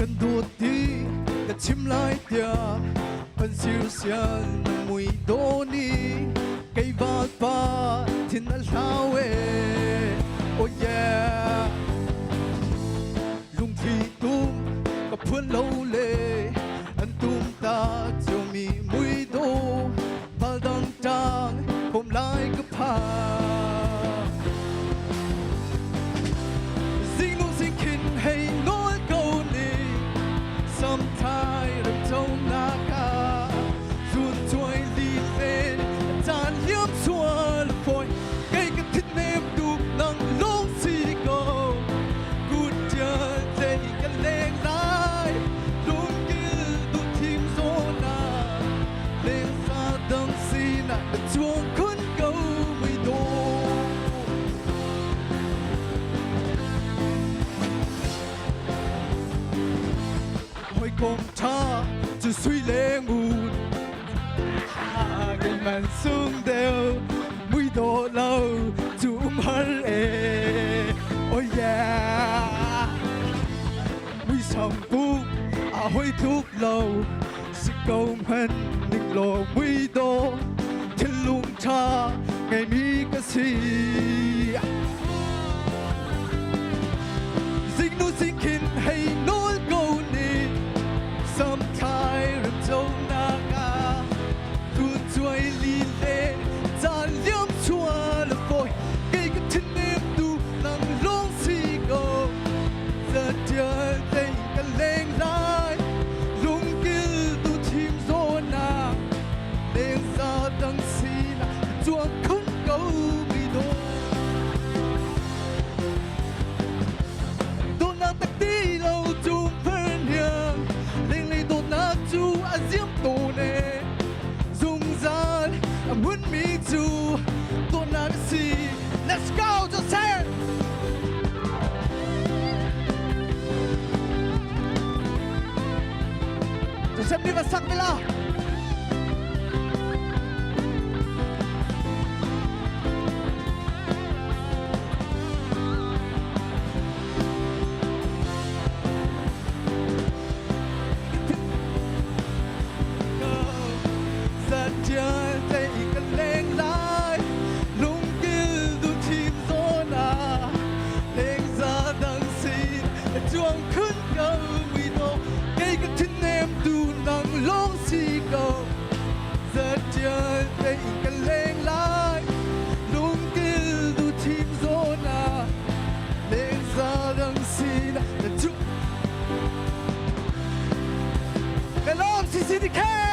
cần đua tí cần chim lại tia cần siêu xiên mùi đô ni cây vạt ba thiên al lao oh yeah lung thi tum có phun lâu lệ anh tum ta chiều mi mùi đô và đằng trăng hôm lại cứ pa dinh nụ dinh kinh hay nói câu này sometimes đừng trông na ca dùn chuối đi lên tan liếm xua là phôi cây cái thịt nêm đục nắng lông xì cầu cút chờ dây cái lên lại luôn cứ đu thêm gió na lên xa đằng xì na để chuông khốn câu mây đô hỏi con chaจะสุยเลงูcái màn sương đều mũi đổ lâu chụm hân ê oh yeah mũi sòng bút hôi thuốc lâu sự cầu hân đừng lộ mũi đổ thiên lung cha ngày mi cái gì dinh nu dinh kinh hay nói câu này sometimes đừng trông na ca tuôn chuối li lệ tan liếm chua là phôi cây cái thân em tu nắng lông xì cầu giờ chờ đây cái lên lại lung kia tu chim gió na lên ra đằng xì na chuông khốn câu bị đổ đổ na tắc tí lâu chung phân hiền lên lấy đổ na chu à diễm tổ nè dung gian muốn mi chu đổ na cái gì let's go just say it Joseph đi vào sắc với la giật chơi tay cần lên lại lung kia đu chim gió na lên ra đằng xì chuông khấn cầu mùi đô cây cái thân em tu nắng lông xì cầu giật chơi tay cần lên lại lung kia đu chim gió na lên ra đằng xì chuông cái lông xì xì đi khe